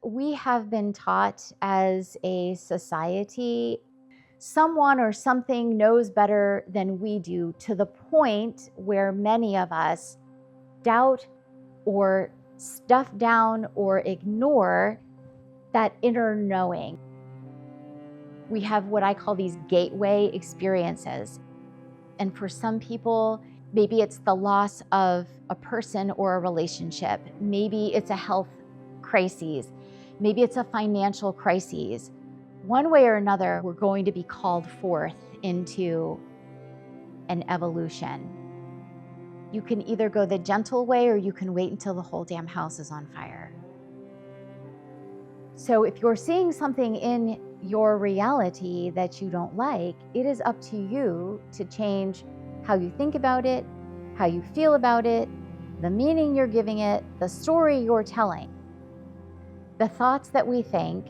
We have been taught as a society, someone or something knows better than we do, to the point where many of us doubt or stuff down or ignore that inner knowing. We have what I call these gateway experiences. And for some people, maybe it's the loss of a person or a relationship. Maybe it's a health crisis. Maybe it's a financial crisis. One way or another, we're going to be called forth into an evolution. You can either go the gentle way or you can wait until the whole damn house is on fire. So if you're seeing something in your reality that you don't like, it is up to you to change how you think about it, how you feel about it, the meaning you're giving it, the story you're telling. The thoughts that we think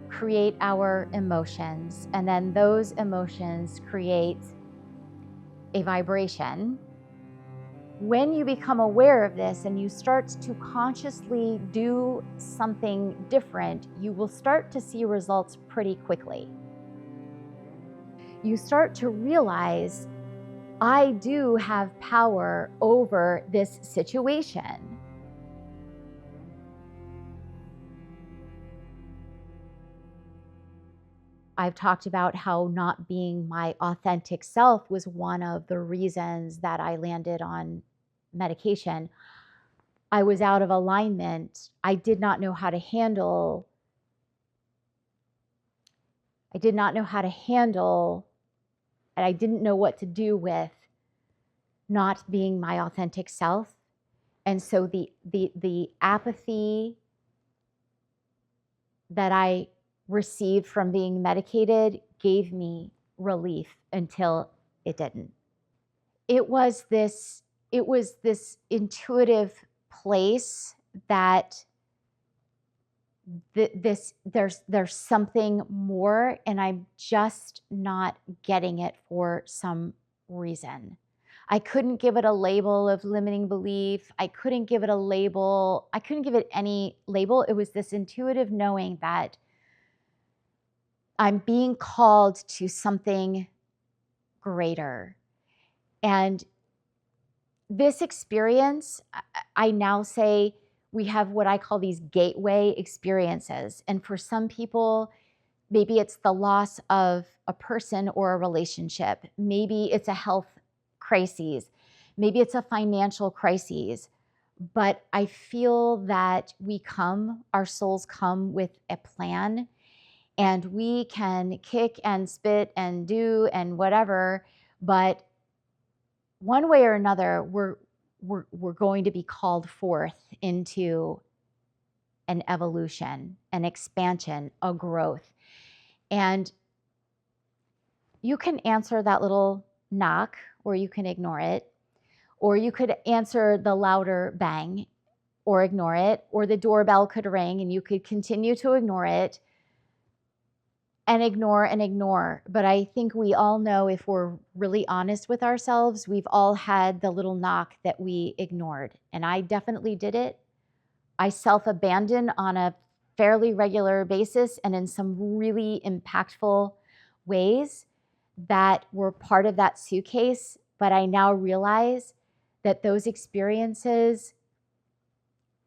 create our emotions, and then those emotions create a vibration. When you become aware of this and you start to consciously do something different, you will start to see results pretty quickly. You start to realize, I do have power over this situation. I've talked about how not being my authentic self was one of the reasons that I landed on medication. I was out of alignment. I did not know how to handle, and I didn't know what to do with not being my authentic self. And so the apathy that I received from being medicated gave me relief until it didn't. It was this intuitive place that there's something more, and I'm just not getting it for some reason. I couldn't give it a label of limiting belief. I couldn't give it any label. It was this intuitive knowing that I'm being called to something greater. And this experience, I now say, we have what I call these gateway experiences. And for some people, maybe it's the loss of a person or a relationship. Maybe it's a health crisis. Maybe it's a financial crisis. But I feel that our souls come with a plan, and we can kick and spit and do and whatever, but one way or another, we're going to be called forth into an evolution, an expansion, a growth. And you can answer that little knock, or you can ignore it, or you could answer the louder bang or ignore it, or the doorbell could ring and you could continue to ignore it and ignore. But I think we all know, if we're really honest with ourselves, we've all had the little knock that we ignored. And I definitely did it. I self-abandon on a fairly regular basis and in some really impactful ways that were part of that suitcase. But I now realize that those experiences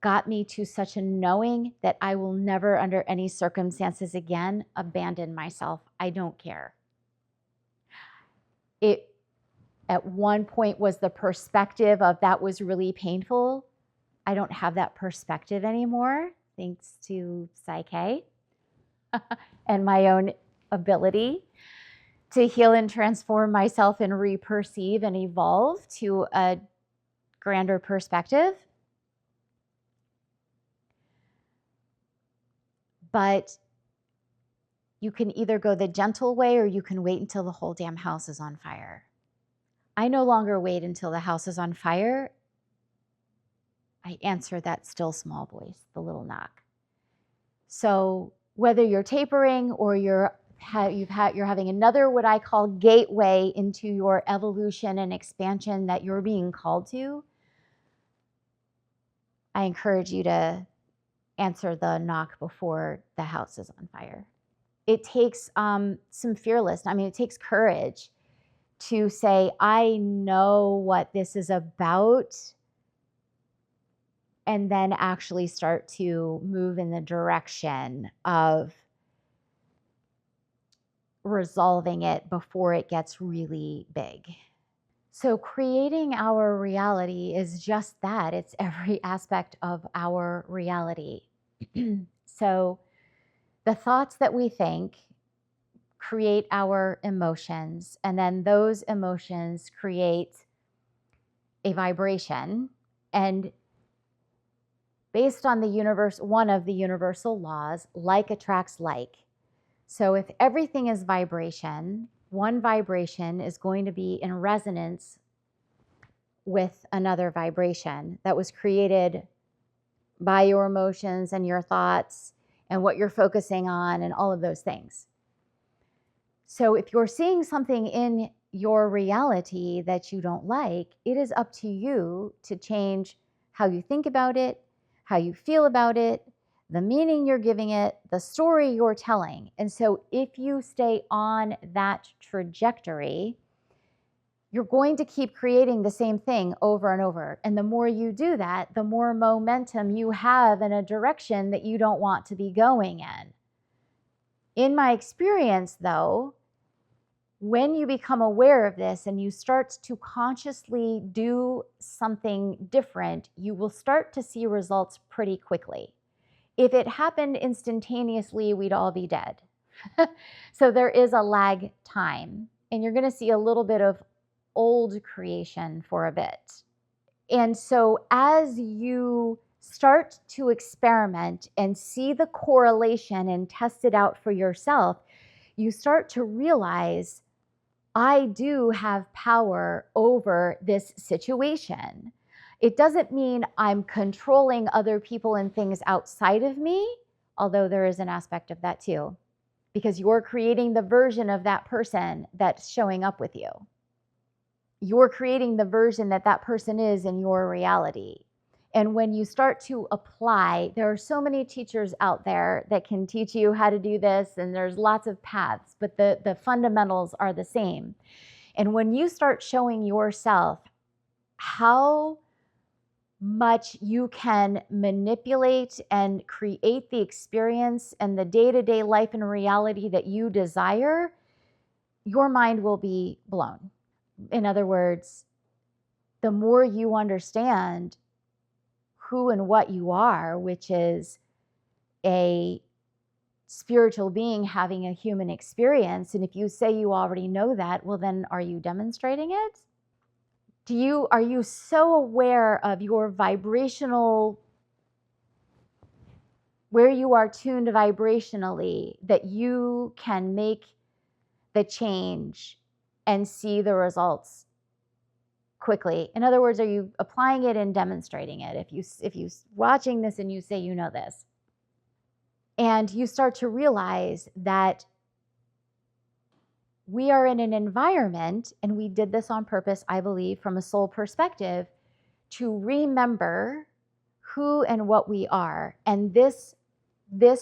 got me to such a knowing that I will never, under any circumstances again, abandon myself. I don't care. It at one point was the perspective of that was really painful. I don't have that perspective anymore, thanks to Psyche and my own ability to heal and transform myself and re-perceive and evolve to a grander perspective. But you can either go the gentle way or you can wait until the whole damn house is on fire. I no longer wait until the house is on fire. I answer that still small voice, the little knock. So whether you're tapering or you're having another, what I call, gateway into your evolution and expansion that you're being called to, I encourage you to answer the knock before the house is on fire. It takes some fearlessness. I mean, it takes courage to say, I know what this is about, and then actually start to move in the direction of resolving it before it gets really big. So creating our reality is just that. It's every aspect of our reality. So the thoughts that we think create our emotions, and then those emotions create a vibration. And based on the universe, one of the universal laws, like attracts like. So if everything is vibration, one vibration is going to be in resonance with another vibration that was created by your emotions and your thoughts and what you're focusing on and all of those things. So if you're seeing something in your reality that you don't like, it is up to you to change how you think about it, how you feel about it, the meaning you're giving it, the story you're telling. And so if you stay on that trajectory, you're going to keep creating the same thing over and over. And the more you do that, the more momentum you have in a direction that you don't want to be going in. In my experience, though, when you become aware of this and you start to consciously do something different, you will start to see results pretty quickly. If it happened instantaneously, we'd all be dead. So there is a lag time, and you're going to see a little bit of old creation for a bit. And so as you start to experiment and see the correlation and test it out for yourself, you start to realize, I do have power over this situation. It doesn't mean I'm controlling other people and things outside of me, although there is an aspect of that too, because you're creating the version of that person that's showing up with you. You're creating the version that that person is in your reality. And when you start to apply, there are so many teachers out there that can teach you how to do this, and there's lots of paths, but the fundamentals are the same. And when you start showing yourself how much you can manipulate and create the experience and the day-to-day life and reality that you desire, your mind will be blown. In other words, the more you understand who and what you are, which is a spiritual being having a human experience, and if you say you already know that, well, then are you demonstrating it? Are you so aware of your vibrational, where you are tuned vibrationally, that you can make the change and see the results quickly? In other words, are you applying it and demonstrating it? If you watching this and you say you know this, and you start to realize that we are in an environment, and we did this on purpose, I believe, from a soul perspective, to remember who and what we are. And this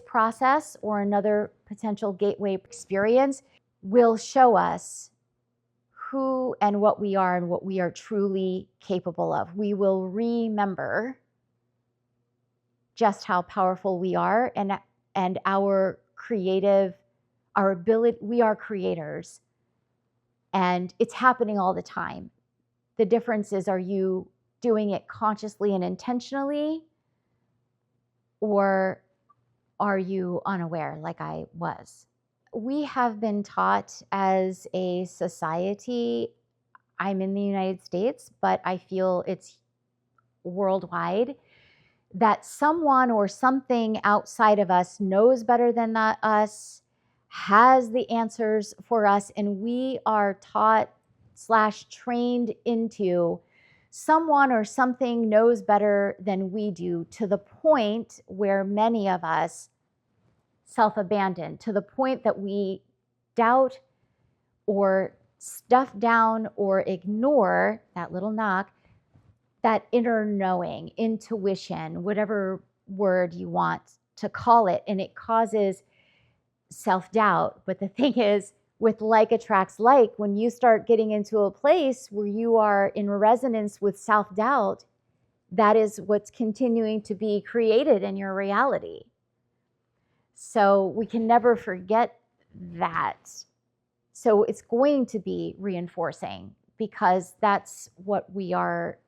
process, or another potential gateway experience, will show us who and what we are and what we are truly capable of. We will remember just how powerful we are, and our creative, our ability. We are creators, and it's happening all the time. The difference is, are you doing it consciously and intentionally, or are you unaware like I was? We have been taught as a society, I'm in the United States, but I feel it's worldwide, that someone or something outside of us knows better than us, has the answers for us, and we are taught / trained into someone or something knows better than we do, to the point where many of us self-abandon, to the point that we doubt or stuff down or ignore that little knock, that inner knowing, intuition, whatever word you want to call it, and it causes self-doubt. But the thing is, with like attracts like, when you start getting into a place where you are in resonance with self-doubt, that is what's continuing to be created in your reality. So we can never forget that. So it's going to be reinforcing because that's what we are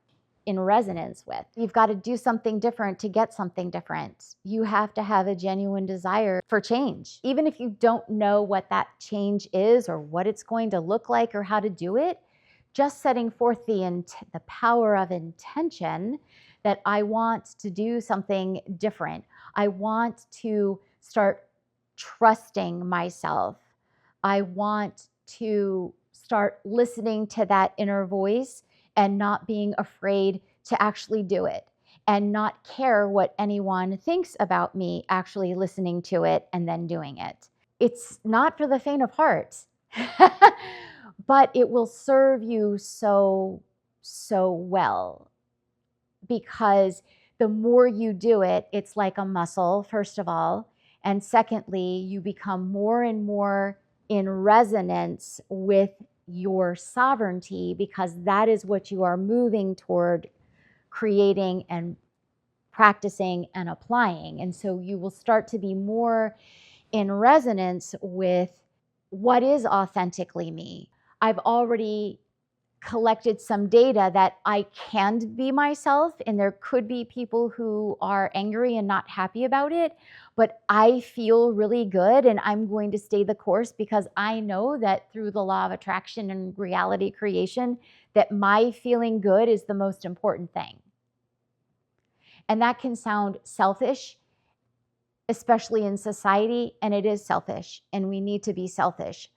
in resonance with. You've got to do something different to get something different. You have to have a genuine desire for change. Even if you don't know what that change is or what it's going to look like or how to do it, just setting forth the power of intention that I want to do something different. I want to start trusting myself. I want to start listening to that inner voice and not being afraid to actually do it and not care what anyone thinks about me actually listening to it and then doing it. It's not for the faint of heart, but it will serve you so well, because the more you do it, it's like a muscle, first of all. And secondly, you become more and more in resonance with your sovereignty, because that is what you are moving toward creating and practicing and applying. And so you will start to be more in resonance with what is authentically me. I've already collected some data that I can be myself, and there could be people who are angry and not happy about it, but I feel really good and I'm going to stay the course because I know that through the law of attraction and reality creation, that my feeling good is the most important thing. And that can sound selfish, especially in society, and it is selfish, and we need to be selfish.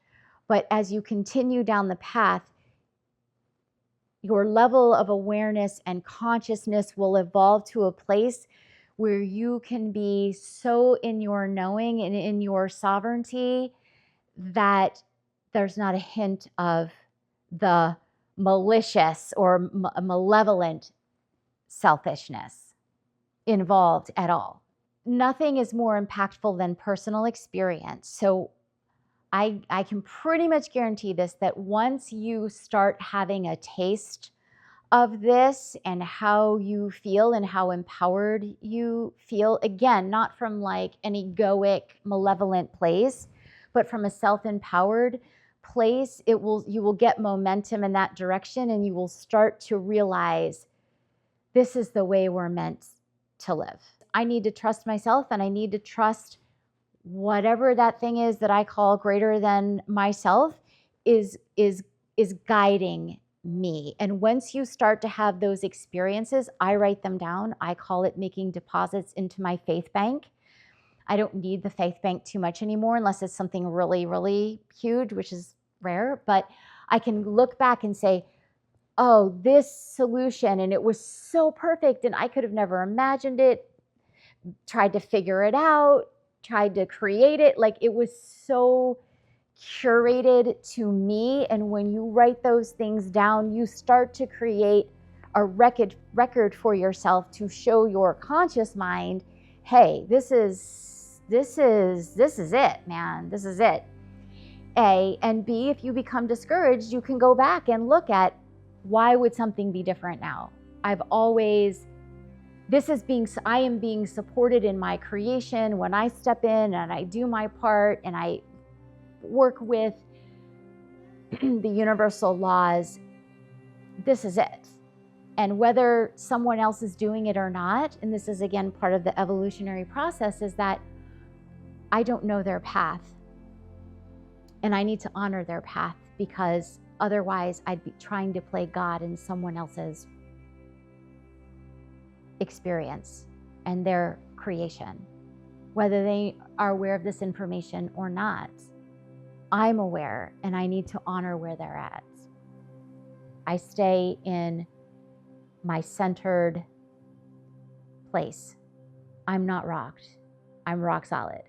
But as you continue down the path, your level of awareness and consciousness will evolve to a place where you can be so in your knowing and in your sovereignty that there's not a hint of the malicious or malevolent selfishness involved at all. Nothing is more impactful than personal experience. So I can pretty much guarantee this, that once you start having a taste of this and how you feel and how empowered you feel, again, not from like an egoic, malevolent place, but from a self-empowered place, you will get momentum in that direction, and you will start to realize this is the way we're meant to live. I need to trust myself, and I need to trust whatever that thing is that I call greater than myself is guiding me. And once you start to have those experiences, I write them down. I call it making deposits into my faith bank. I don't need the faith bank too much anymore unless it's something really, really huge, which is rare. But I can look back and say, oh, this solution, and it was so perfect, and I could have never imagined it, tried to figure it out, tried to create it. Like, it was so curated to me. And when you write those things down, you start to create a record for yourself to show your conscious mind, hey, this is it, man. This is it. A, and B, if you become discouraged, you can go back and look at, why would something be different now? I am being supported in my creation when I step in and I do my part and I work with the universal laws. This is it. And whether someone else is doing it or not, and this is again part of the evolutionary process, is that I don't know their path. And I need to honor their path, because otherwise I'd be trying to play God in someone else's experience and their creation, whether they are aware of this information or not. I'm aware, and I need to honor where they're at. I stay in my centered place. I'm not rocked. I'm rock solid.